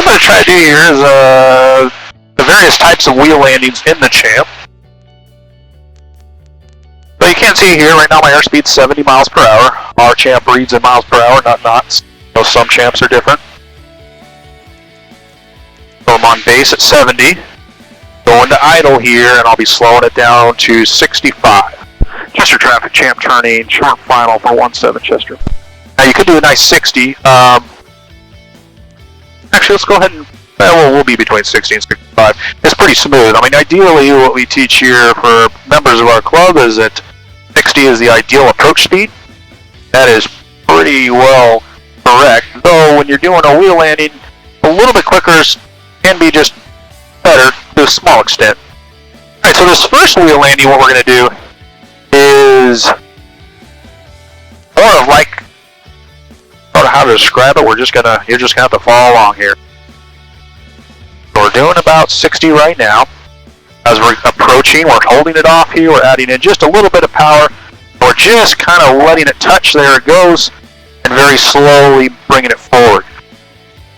I'm going to try to do here is the various types of wheel landings in the Champ. So you can see here, right now my airspeed's 70 miles per hour. Our Champ reads in miles per hour, not knots. So some Champs are different. So I'm on base at 70. Going to idle here, and I'll be slowing it down to 65. Chester traffic, Champ turning, short final for 17 Chester. Now you could do a nice 60. Actually, let's go ahead and, we'll be between 60 and 65. It's pretty smooth. I mean, ideally, what we teach here for members of our club is that 60 is the ideal approach speed. That is pretty well correct. Though, when you're doing a wheel landing, a little bit quicker can be just better to a small extent. Alright, so this first wheel landing, what we're going to do is more of like, I don't know how to describe it, you're just gonna have to follow along here. So we're doing about 60 right now. As we're approaching, we're holding it off here, we're adding in just a little bit of power. We're just kind of letting it touch, there it goes, and very slowly bringing it forward.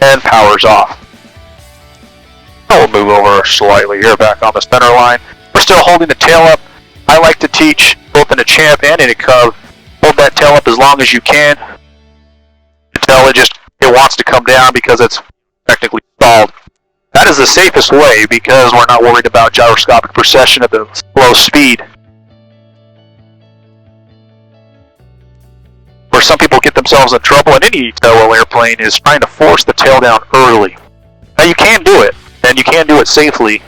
And power's off. We'll move over slightly here, back on the center line. We're still holding the tail up. I like to teach both in a Champ and in a Cub, hold that tail up as long as you can until it wants to come down because it's technically stalled. That is the safest way because we're not worried about gyroscopic precession at the slow speed. Where some people get themselves in trouble in any tail wheel airplane is trying to force the tail down early. Now you can do it, and you can do it safely.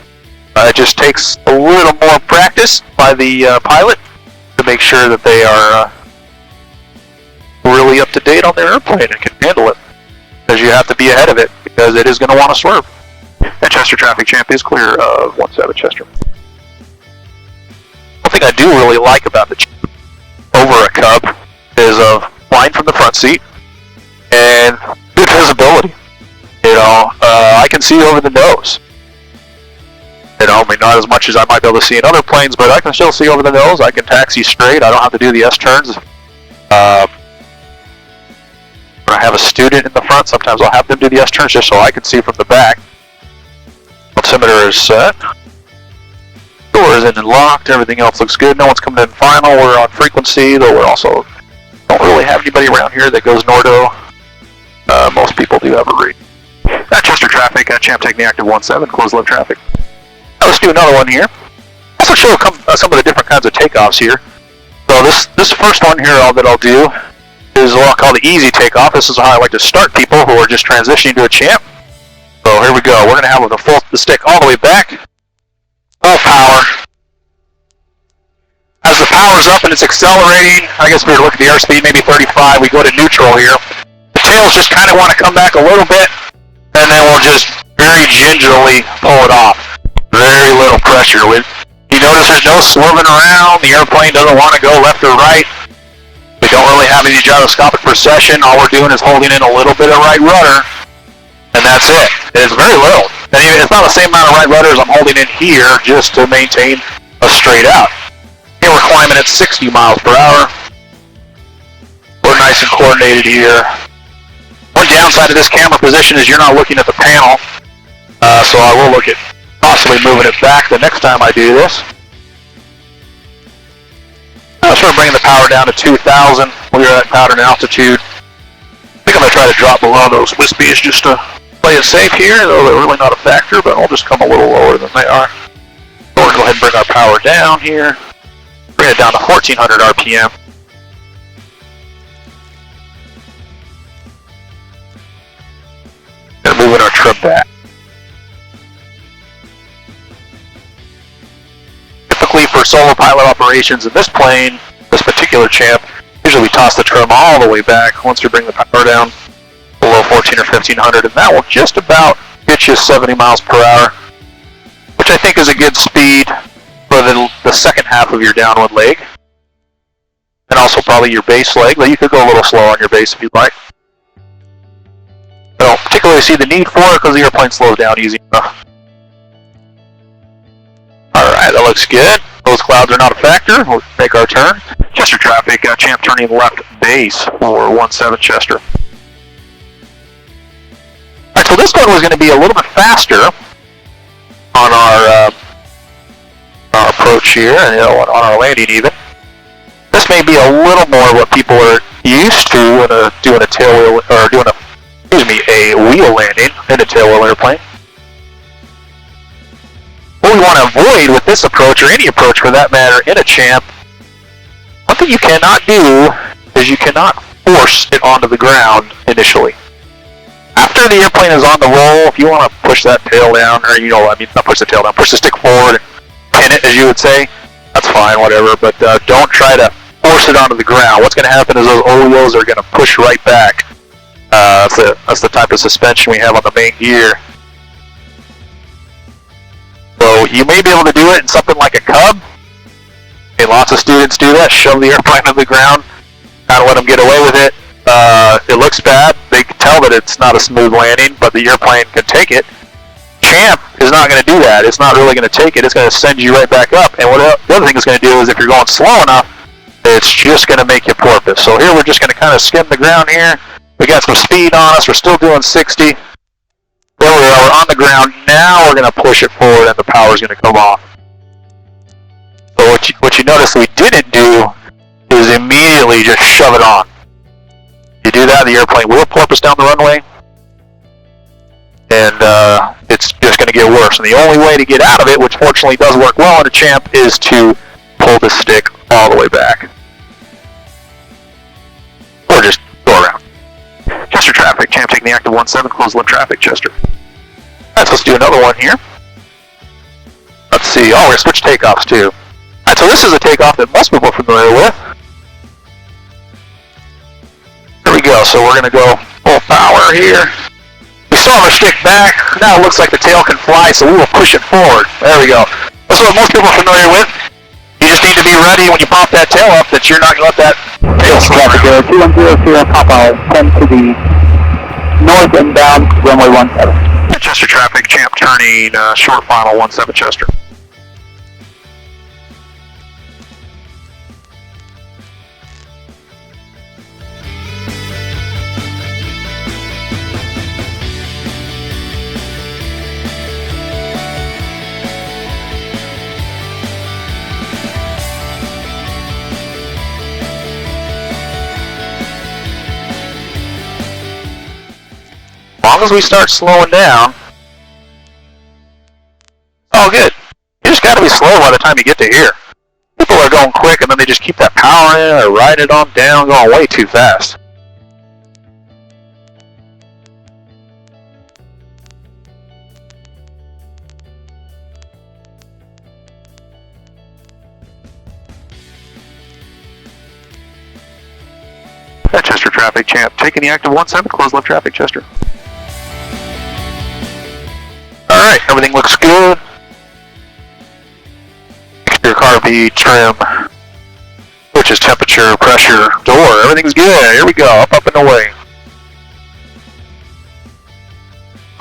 It just takes a little more practice by the pilot to make sure that they are really up to date on their airplane and can handle it. Because you have to be ahead of it, because it is going to want to swerve. And Chester traffic, Champ is clear of 17 Chester. One thing I do really like about the Champ over a Cub is flying from the front seat and good visibility. You know, I can see over the nose. You know, I mean, not as much as I might be able to see in other planes, but I can still see over the nose. I can taxi straight. I don't have to do the S-turns. When I have a student in the front, sometimes I'll have them do the S-turns just so I can see from the back. Altimeter is set. Door is in and locked. Everything else looks good. No one's coming in final. We're on frequency, though we also don't really have anybody around here that goes Nordo. Most people do have a read. Chester traffic, Champ taking the active 17, closed left traffic. Now let's do another one here. Also show some of the different kinds of takeoffs here. So this first one here that I'll do is what I'll call the easy takeoff. This is how I like to start people who are just transitioning to a Champ. So here we go. We're going to have the stick all the way back. Full power. As the power's up and it's accelerating, I guess we were looking at the airspeed, maybe 35. We go to neutral here. The tails just kind of want to come back a little bit, and then we'll just very gingerly pull it off. Very little pressure. You notice there's no swerving around. The airplane doesn't want to go left or right. We don't really have any gyroscopic precession. All we're doing is holding in a little bit of right rudder, and that's it. It's very little. And it's not the same amount of right rudder as I'm holding in here just to maintain a straight out. Here we're climbing at 60 miles per hour. We're nice and coordinated here. One downside of this camera position is you're not looking at the panel, so I will look at possibly moving it back the next time I do this. I'm sort of bringing the power down to 2,000. We're at powder and altitude. I think I'm going to try to drop below those wispies just to play it safe here, though they're really not a factor, but I'll just come a little lower than they are. So we're going to go ahead and bring our power down here. Bring it down to 1,400 RPM. And moving our trim back. Typically for solo pilot operations in this plane, this particular Champ, usually we toss the trim all the way back once you bring the power down below 1,400 or 1,500, and that will just about get you 70 miles per hour, which I think is a good speed for the second half of your downwind leg, and also probably your base leg. But you could go a little slow on your base if you'd like. I don't particularly see the need for it because the airplane slows down easy enough. Alright, that looks good. Those clouds are not a factor. We'll make our turn. Chester traffic, Champ turning left base for 17 Chester. Alright, So this one was going to be a little bit faster on our approach here, and on our landing even. This may be a little more what people are used to when doing a tail wheel, or doing a wheel landing in a tail wheel airplane. What we want to avoid with this approach, or any approach for that matter, in a Champ, one thing you cannot do is you cannot force it onto the ground initially. After the airplane is on the roll, if you want to push that tail down, or not push the tail down, push the stick forward and pin it, as you would say, that's fine, whatever, but don't try to force it onto the ground. What's going to happen is those oleos are going to push right back. That's the type of suspension we have on the main gear. So you may be able to do it in something like a Cub. And lots of students do that, shove the airplane on the ground, kind of let them get away with it. It looks bad. They can tell that it's not a smooth landing, but the airplane can take it. Champ is not going to do that. It's not really going to take it. It's going to send you right back up. And what the other thing it's going to do is, if you're going slow enough, it's just going to make you porpoise. So here we're just going to kind of skim the ground here. We got some speed on us. We're still doing 60. There we are. We're on the ground. Now we're going to push it forward, and the power is going to come off. So what you notice we didn't do is immediately just shove it on. You do that, the airplane will porpoise down the runway, and it's just going to get worse. And the only way to get out of it, which fortunately does work well in a Champ, is to pull the stick all the way back. Or just go around. Chester traffic, Champ taking the active 17, close limb traffic, Chester. Alright, so let's do another one here. Let's see, we're going to switch takeoffs too. Alright, so this is a takeoff that most people are familiar with. Here we go, so we're going to go full power here. We still have our stick back. Now it looks like the tail can fly, so we will push it forward. There we go. That's what most people are familiar with. You just need to be ready when you pop that tail up that you're not going to let that tail slip. 2100, pop out, 10 to the north inbound, runway 17. Chester traffic, Champ turning short final 17 Chester. As long as we start slowing down, oh good. You just gotta be slow by the time you get to here. People are going quick and then they just keep that power in or ride it on down, going way too fast. Chester traffic, Champ taking the active 17, close left traffic, Chester. Alright, everything looks good. Exterior carb, trim, which is temperature, pressure, door, everything's good. Here we go, up and away.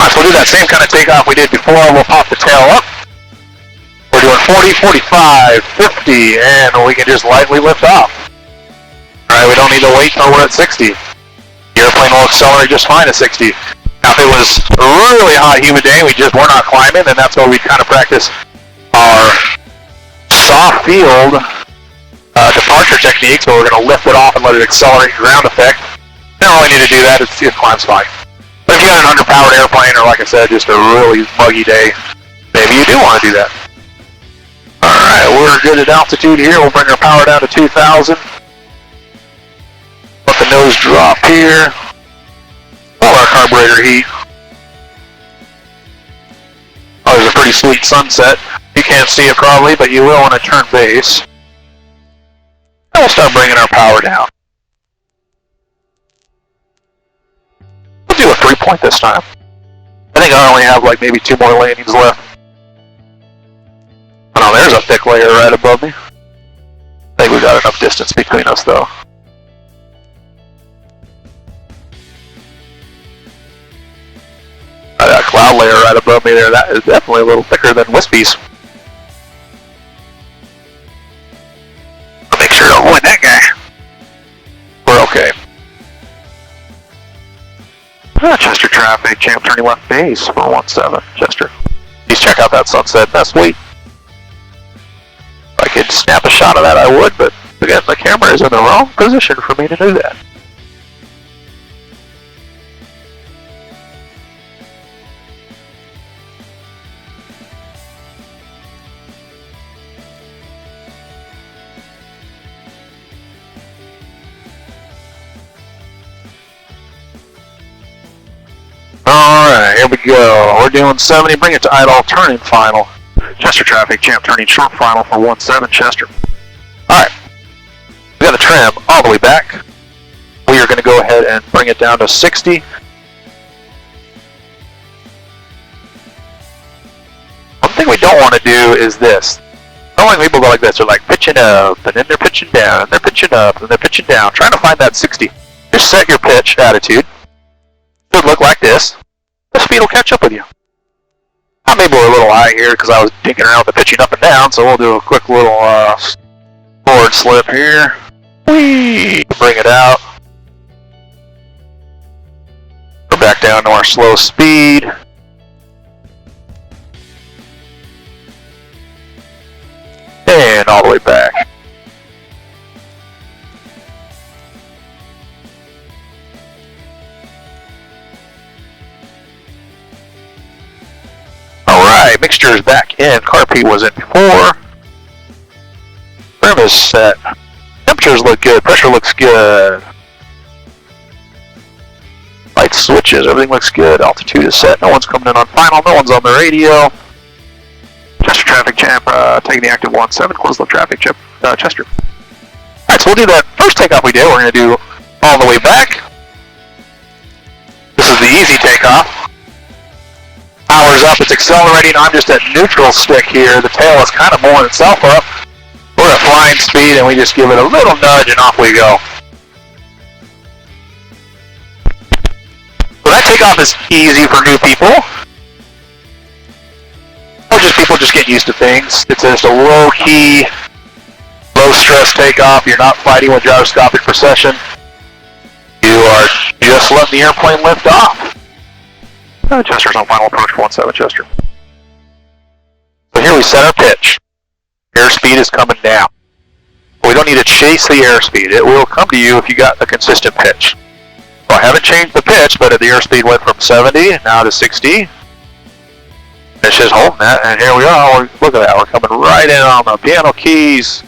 Alright, so we'll do that same kind of takeoff we did before. We'll pop the tail up. We're doing 40, 45, 50, and we can just lightly lift off. Alright, we don't need to wait until we're at 60. The airplane will accelerate just fine at 60. Now, if it was a really hot, humid day, we just were not climbing, then that's where we kind of practice our soft field departure techniques, where we're going to lift it off and let it accelerate ground effect. You don't really need to do that, it climbs fine. But if you got an underpowered airplane, or like I said, just a really muggy day, maybe you do want to do that. Alright, we're good at altitude here. We'll bring our power down to 2,000. Let the nose drop here. All our carburetor heat. Oh, there's a pretty sweet sunset. You can't see it probably, but you will when I turn base. And we'll start bringing our power down. We'll do a 3-point this time. I think I only have like maybe 2 more landings left. Oh no, there's a thick layer right above me. I think we got enough distance between us though. That cloud layer right above me there, that is definitely a little thicker than Wispy's. I'll make sure to avoid that guy. We're okay. Chester traffic, Champ turning left base for 17, Chester. Please check out that sunset, that's sweet. If I could snap a shot of that, I would, but again, the camera is in the wrong position for me to do that. Alright, here we go. We're doing 70, bring it to idle, turning final. Chester traffic, Champ turning short final for 17, Chester. Alright, we got the trim all the way back. We are going to go ahead and bring it down to 60. One thing we don't want to do is this. I don't like people go like this. They're like pitching up, and then they're pitching down, and they're pitching up, and they're pitching down. Trying to find that 60. Just set your pitch attitude. Should look like this. The speed will catch up with you. Maybe we're a little high here because I was dinking around with the pitching up and down, so we'll do a quick little forward slip here. Whee! Bring it out. We're back down to our slow speed. And all the way back. Mixture is back in. Carpet was in before. Trim is set. Temperatures look good. Pressure looks good. Light switches. Everything looks good. Altitude is set. No one's coming in on final. No one's on the radio. Chester traffic, Champ. Taking the active 17. Close left traffic, Chip. Chester. Alright, so we'll do that first takeoff we did. We're going to do all the way back. This is the easy takeoff. Power's up, it's accelerating, I'm just at neutral stick here. The tail is kind of blowing itself up. We're at flying speed and we just give it a little nudge and off we go. So that takeoff is easy for new people. Or just people just getting used to things. It's just a low-key, low-stress takeoff. You're not fighting with gyroscopic precession. You are just letting the airplane lift off. Chester's on final approach for 17, Chester. So here we set our pitch. Airspeed is coming down. We don't need to chase the airspeed. It will come to you if you got a consistent pitch. Well, I haven't changed the pitch, but the airspeed went from 70 now to 60. It's just holding that, and here we are. Look at that. We're coming right in on the piano keys.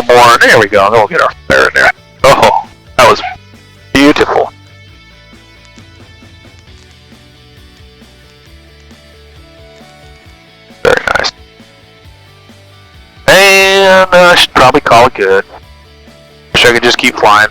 More. There we go. We'll get our flare in there. Oh, that was beautiful. Very nice. And I should probably call it good. Wish I could just keep flying.